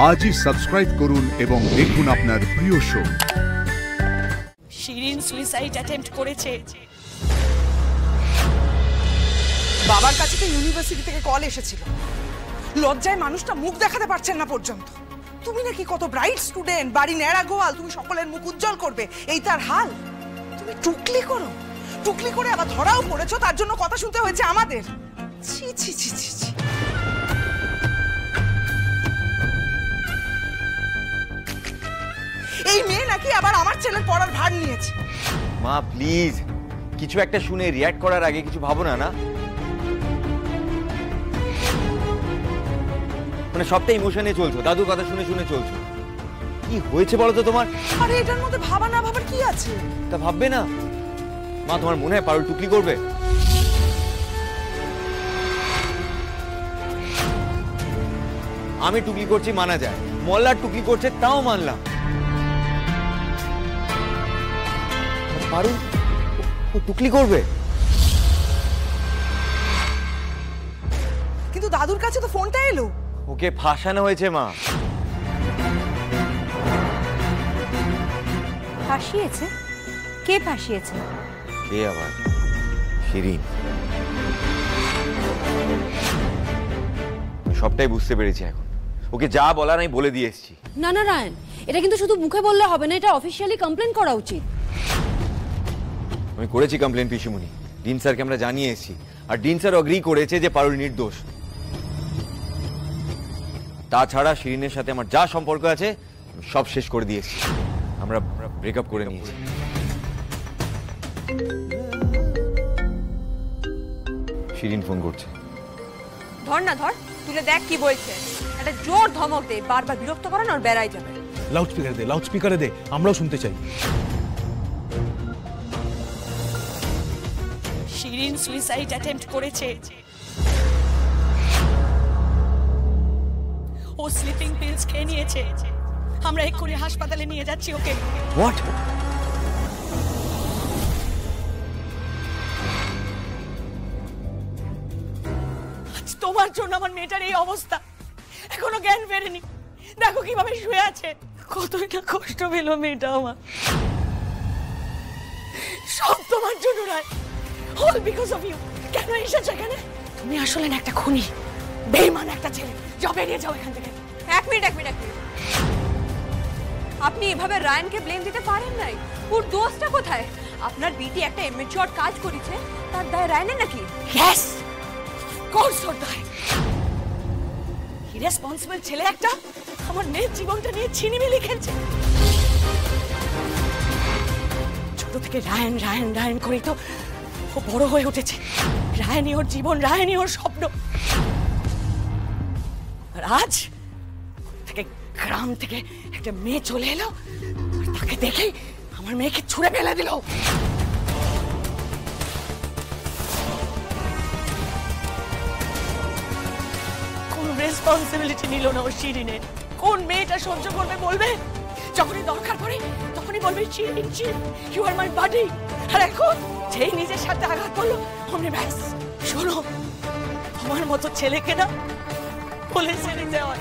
আজই সাবস্ক্রাইব করুন এবং দেখুন আপনার প্রিয় শো। শিরিন সুইসাইড অ্যাটেম্প্ট করেছে। বাবার কাছে তো ইউনিভার্সিটি থেকে কল এসেছিল, লজ্জায় মানুষটা মুখ দেখাতে পারছেন না পর্যন্ত। তুমি নাকি কত ব্রাইট স্টুডেন্ট, বাড়ি ন্যাড়া গোয়াল, তুমি সকলের মুখ উজ্জ্বল করবে, এই তার হাল। তুমি টুকলি করো, টুকলি করে আবার ধরাও পড়েছো, তার জন্য কথা শুনতে হয়েছে আমাদের। ছি ছি ছি ছি ছি। এই মেয়ে নাকি আবার আমার ছেলের পড়ার ভার নিয়েছে। মা প্লিজ, কিছু একটা শুনে রিঅ্যাক্ট করার আগে কিছু ভাবো না। মানে সবটা ইমোশনে চলছো, দাদুর কথা শুনে শুনে চলছো। কি হয়েছে বলো তো তোমার? আরে এটার মধ্যে ভাবা না ভাবার কি আছে? তা ভাববে না মা? তোমার মনে হয় পারুল টুকলি করবে? আমি টুকলি করছি মানা যায়, মোল্লার টুকলি করছে তাও মানলাম। পারুল ও টুকলি করবে? কিন্তু দাদুর কাছে তো ফোনটা এলো। ওকে ফাঁসানো হয়েছে মা। ফাঁসিয়েছে? কে ফাঁসিয়েছে? কে আবার? শিরিন। সবটাই বুঝতে পেরেছি এখন। ওকে যা বলার আমি বলে দিয়ে এসেছি। না না রায়ন, এটা কিন্তু শুধু মুখে বললে হবে না, এটা অফিসিয়ালি কমপ্লেন করা উচিত। আমি করেছি কমপ্লেন পিসিমণি, ডিন স্যারকে আমরা জানিয়ে এসেছি, আর ডিন স্যার অ্যাগ্রি করেছে যে পারুল নির্দোষ। তাছাড়া শিরিনের সাথে আমার যা সম্পর্ক আছে সব শেষ করে দিয়েছি, আমরা ব্রেকআপ করে নিয়েছি। শিরিন ফোন করছে। ধর না ধর, তুলে দেখ কি বলছে। একটা জোর ধমক দে, বারবার বিরক্ত করেন আর বেড়াই যাবে। লাউডস্পিকারে দে, লাউডস্পিকারে দে, আমরাও শুনতে চাই। শিরিন সুইসাইড অ্যাটেম্প্ট করেছে। ও স্লিপিং পিলস খেয়ে নিয়েছে। আমরা এক্ষুনি হাসপাতালে নিয়ে যাচ্ছি ওকে। হোয়াট? তোমার জন্য আমার মেয়েটার এই অবস্থা, এখনো জ্ঞান ফেরেনি। দেখো কিভাবে শুয়ে আছে, কতই না কষ্ট পেল মেয়েটা আমার। সব তোমার জন্য নয়, অল বিকজ অফ ইউ। কেন এসেছো এখানে? তুমি আসলে না একটা খুনি, বেঈমান একটা ছেলে। যাও, বেরিয়ে যাও এখান থেকে। এক মিনিট। আপনি এভাবে রায়নকে ব্লেম দিতে পারেন নাই। ওর দোষটা কোথায়? আপনার বিটি একটা ইমেচিওর কাজ করেছে, তার দায় রায়নের নাকি? ইয়েস, কোর্স ওর দায়। ইরেসপন্সিবল ছেলে একটা আমার মেয়ের জীবনটা নিয়ে ছিনিমিনি খেলছে। ছোট থেকে রায়ন রায়ন রায়ন করেই তো ও বড় হয়ে উঠেছে। রায়নই ওর জীবন, রায়নই ওর স্বপ্ন। আর আজ থেকে গ্রাম থেকে একটা মেয়ে চলে এলো, আর তাকে দেখেই আমার মেয়েকে ছুঁড়ে ফেলে দিল। কোন রেসপন্সিবিলিটি নিল না ও শিরিনের। কোন মেয়েটা সহ্য করবে বলবে? যখনই দরকার পড়ে তখনই বলবে Shirin, you are my body. আর এখন যেই নিজের সাথে আঘাত করলো অমনি ব্যাস। শোনো, আমার মতো ছেলেকে না বলে ছেড়ে দেওয়া